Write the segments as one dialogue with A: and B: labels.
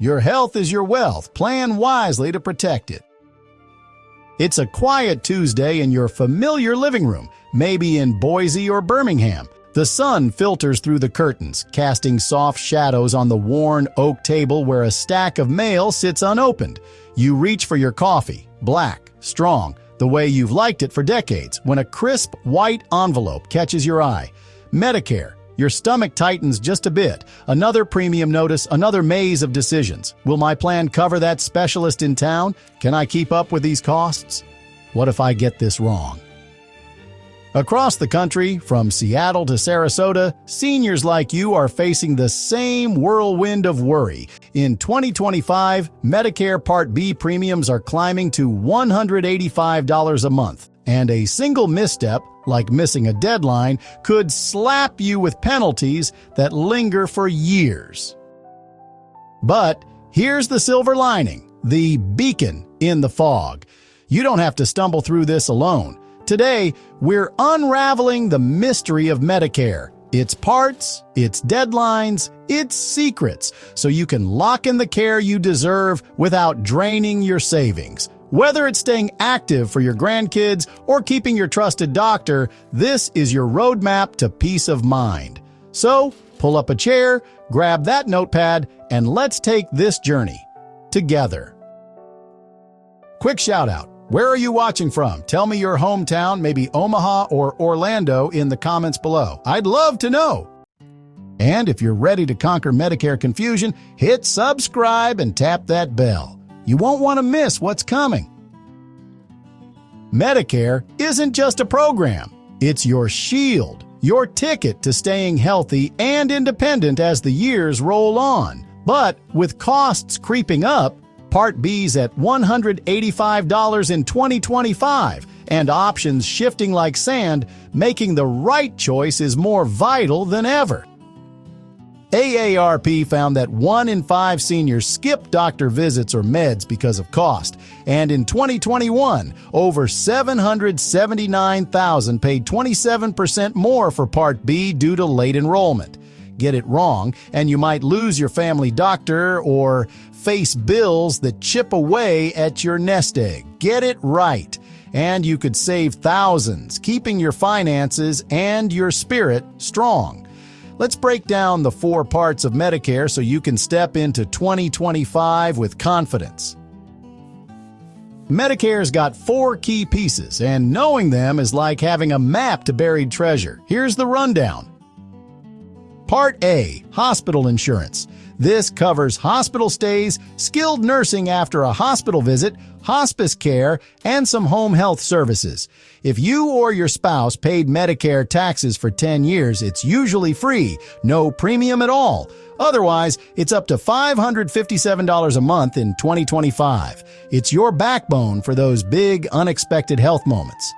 A: Your health is your wealth. Plan wisely to protect it. It's a quiet Tuesday in your familiar living room, maybe in Boise or Birmingham. The sun filters through the curtains, casting soft shadows on the worn oak table where a stack of mail sits unopened. You reach for your coffee, black, strong, the way you've liked it for decades, when a crisp white envelope catches your eye. Medicare. Your stomach tightens just a bit. Another premium notice, another maze of decisions. Will my plan cover that specialist in town? Can I keep up with these costs? What if I get this wrong? Across the country, from Seattle to Sarasota, seniors like you are facing the same whirlwind of worry. In 2025, Medicare Part B premiums are climbing to $185 a month, and a single misstep, like missing a deadline, could slap you with penalties that linger for years. But here's the silver lining, the beacon in the fog. You don't have to stumble through this alone. Today, we're unraveling the mystery of Medicare, its parts, its deadlines, its secrets, so you can lock in the care you deserve without draining your savings. Whether it's staying active for your grandkids or keeping your trusted doctor, this is your roadmap to peace of mind. So, pull up a chair, grab that notepad, and let's take this journey together. Quick shout out. Where are you watching from? Tell me your hometown, maybe Omaha or Orlando, in the comments below. I'd love to know. And if you're ready to conquer Medicare confusion, hit subscribe and tap that bell. You won't want to miss what's coming. Medicare isn't just a program. It's your shield, your ticket to staying healthy and independent as the years roll on. But with costs creeping up, Part B's at $185 in 2025, and options shifting like sand, making the right choice is more vital than ever. AARP found that 1 in 5 seniors skip doctor visits or meds because of cost, and in 2021, over 779,000 paid 27% more for Part B due to late enrollment. Get it wrong, and you might lose your family doctor or face bills that chip away at your nest egg. Get it right, and you could save thousands, keeping your finances and your spirit strong. Let's break down the 4 parts of Medicare so you can step into 2025 with confidence. Medicare's got 4 key pieces, and knowing them is like having a map to buried treasure. Here's the rundown. Part A, hospital insurance. This covers hospital stays, skilled nursing after a hospital visit, hospice care, and some home health services. If you or your spouse paid Medicare taxes for 10 years, it's usually free, no premium at all. Otherwise, it's up to $557 a month in 2025. It's your backbone for those big, unexpected health moments.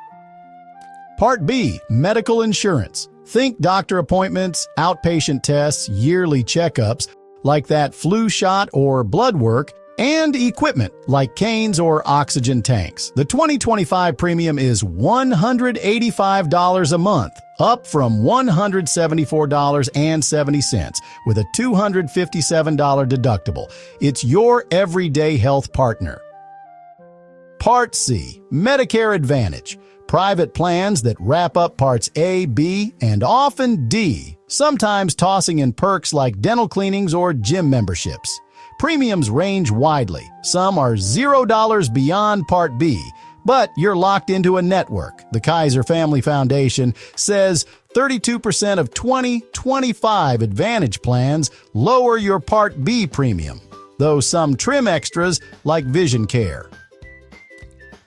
A: Part B, medical insurance. Think doctor appointments, outpatient tests, yearly checkups, like that flu shot or blood work, and equipment like canes or oxygen tanks. The 2025 premium is $185 a month, up from $174.70 with a $257 deductible. It's your everyday health partner. Part C, Medicare Advantage. Private plans that wrap up Parts A, B, and often D, sometimes tossing in perks like dental cleanings or gym memberships. Premiums range widely. Some are $0 beyond Part B, but you're locked into a network. The Kaiser Family Foundation says 32% of 2025 Advantage plans lower your Part B premium, though some trim extras like vision care.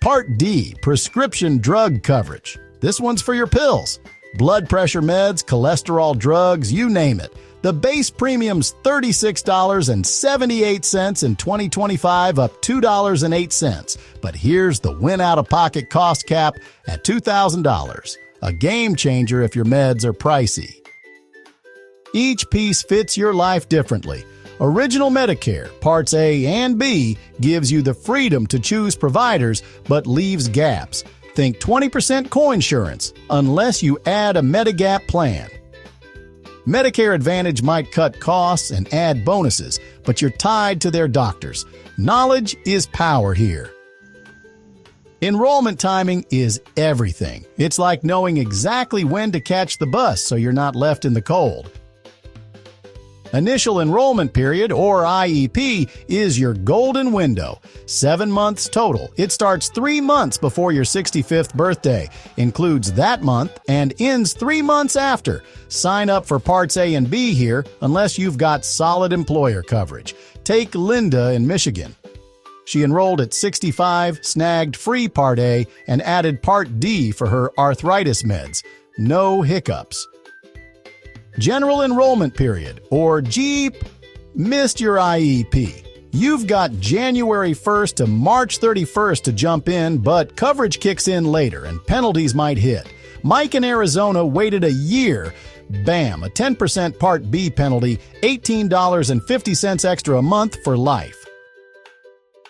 A: Part D, prescription drug coverage. This one's for your pills. Blood pressure meds, cholesterol drugs, you name it. The base premium's $36.78 in 2025, up $2.08. But here's the win out-of-pocket cost cap at $2,000. A game changer if your meds are pricey. Each piece fits your life differently. Original Medicare, Parts A and B, gives you the freedom to choose providers but leaves gaps. Think 20% coinsurance, unless you add a Medigap plan. Medicare Advantage might cut costs and add bonuses, but you're tied to their doctors. Knowledge is power here. Enrollment timing is everything. It's like knowing exactly when to catch the bus so you're not left in the cold. Initial enrollment period, or IEP, is your golden window. 7 months total. It starts 3 months before your 65th birthday, includes that month, and ends 3 months after. Sign up for Parts A and B here unless you've got solid employer coverage. Take Linda in Michigan. She enrolled at 65, snagged free Part A, and added Part D for her arthritis meds. No hiccups. General enrollment period, or GEEP, missed your IEP. You've got January 1st to March 31st to jump in, but coverage kicks in later and penalties might hit. Mike in Arizona waited a year. Bam, a 10% Part B penalty, $18.50 extra a month for life.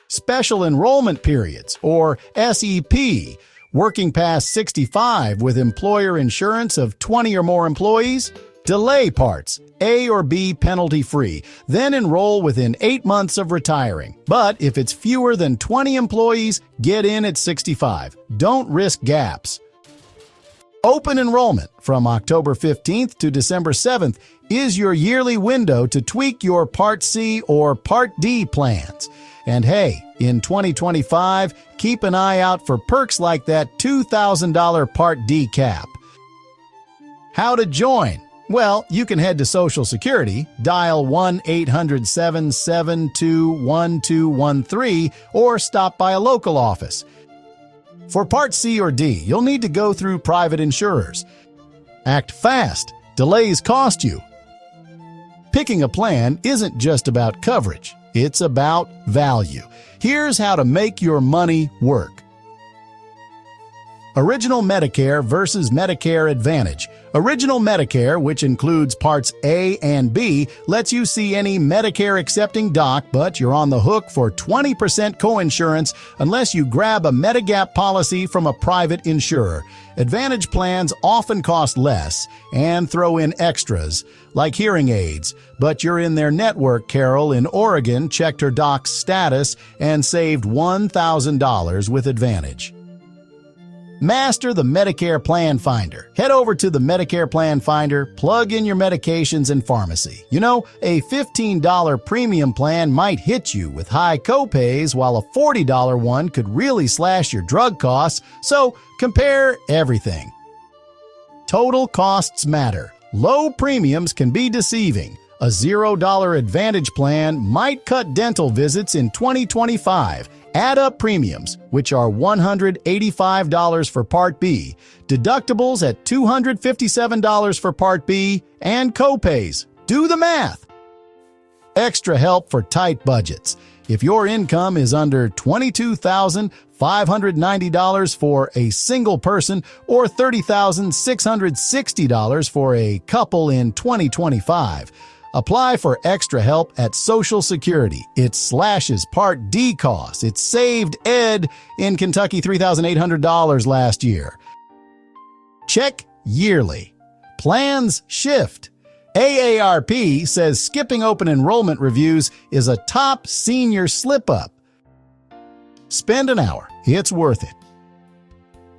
A: Special enrollment periods, or SEP, working past 65 with employer insurance of 20 or more employees. Delay parts, A or B penalty-free, then enroll within 8 months of retiring. But if it's fewer than 20 employees, get in at 65. Don't risk gaps. Open enrollment from October 15th to December 7th is your yearly window to tweak your Part C or Part D plans. And hey, in 2025, keep an eye out for perks like that $2,000 Part D cap. How to join? Well, you can head to Social Security, dial 1-800-772-1213, or stop by a local office. For Part C or D, you'll need to go through private insurers. Act fast. Delays cost you. Picking a plan isn't just about coverage. It's about value. Here's how to make your money work. Original Medicare versus Medicare Advantage. Original Medicare, which includes Parts A and B, lets you see any Medicare-accepting doc, but you're on the hook for 20% coinsurance unless you grab a Medigap policy from a private insurer. Advantage plans often cost less and throw in extras, like hearing aids, but you're in their network. Carol in Oregon checked her doc's status and saved $1,000 with Advantage. Master the Medicare Plan Finder. Head over to the Medicare Plan Finder, plug in your medications and pharmacy. You know, a $15 premium plan might hit you with high copays, while a $40 one could really slash your drug costs, so compare everything. Total costs matter. Low premiums can be deceiving. A $0 Advantage plan might cut dental visits in 2025. Add up premiums, which are $185 for Part B, deductibles at $257 for Part B, and copays. Do the math. Extra help for tight budgets. If your income is under $22,590 for a single person or $30,660 for a couple in 2025, apply for extra help at Social Security. It slashes Part D costs. It saved Ed in Kentucky $3,800 last year. Check yearly. Plans shift. AARP says skipping open enrollment reviews is a top senior slip-up. Spend an hour. It's worth it.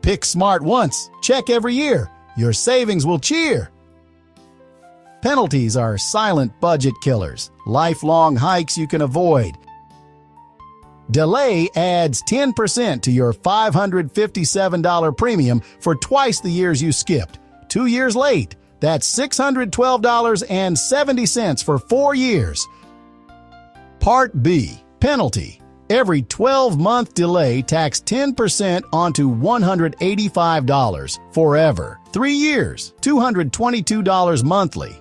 A: Pick smart once. Check every year. Your savings will cheer. Penalties are silent budget killers, lifelong hikes you can avoid. Delay adds 10% to your $557 premium for twice the years you skipped. 2 years late, that's $612.70 for 4 years. Part B, penalty. Every 12-month delay tax 10% onto $185 forever. 3 years, $222 monthly.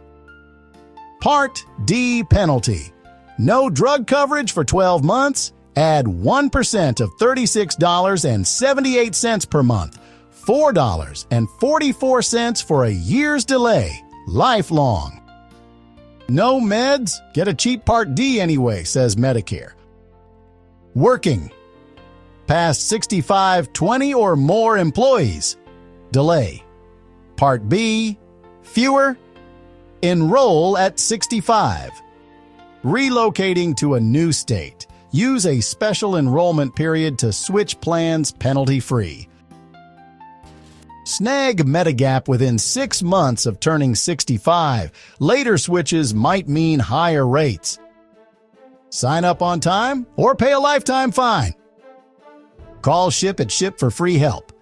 A: Part D penalty. No drug coverage for 12 months? Add 1% of $36.78 per month. $4.44 for a year's delay. Lifelong. No meds? Get a cheap Part D anyway, says Medicare. Working. Past 65, 20 or more employees. Delay. Part B. Fewer. Enroll at 65. Relocating to a new state. Use a special enrollment period to switch plans penalty-free. Snag Medigap within 6 months of turning 65. Later switches might mean higher rates. Sign up on time or pay a lifetime fine. Call SHIP at SHIP for free help.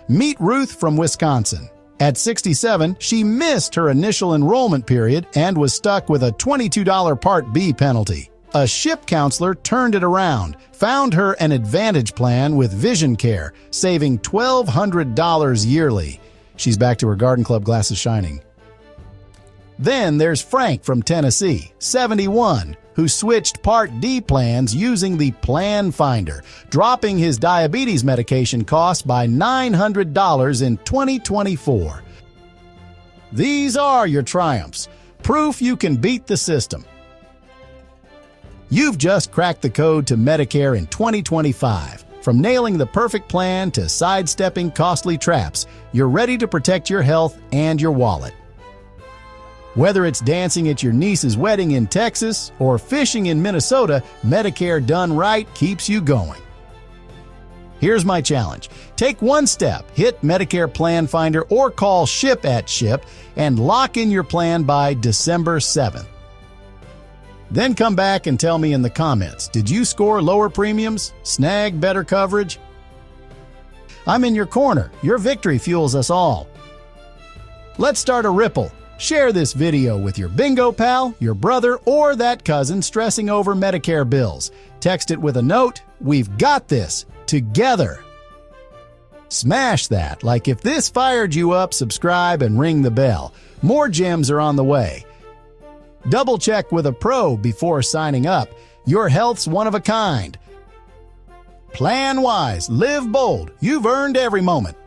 A: Meet Ruth from Wisconsin. At 67, she missed her initial enrollment period and was stuck with a $22 Part B penalty. A SHIP counselor turned it around, found her an Advantage plan with vision care, saving $1,200 yearly. She's back to her garden club glasses shining. Then there's Frank from Tennessee, 71, who switched Part D plans using the Plan Finder, dropping his diabetes medication cost by $900 in 2024. These are your triumphs, proof you can beat the system. You've just cracked the code to Medicare in 2025. From nailing the perfect plan to sidestepping costly traps, you're ready to protect your health and your wallet. Whether it's dancing at your niece's wedding in Texas or fishing in Minnesota, Medicare done right keeps you going. Here's my challenge. Take one step, hit Medicare Plan Finder or call SHIP at SHIP and lock in your plan by December 7th. Then come back and tell me in the comments, did you score lower premiums, snag better coverage? I'm in your corner. Your victory fuels us all. Let's start a ripple. Share this video with your bingo pal, your brother, or that cousin stressing over Medicare bills. Text it with a note, "We've got this, together." Smash that. Like if this fired you up, subscribe and ring the bell. More gems are on the way. Double check with a pro before signing up. Your health's one of a kind. Plan wise, live bold. You've earned every moment.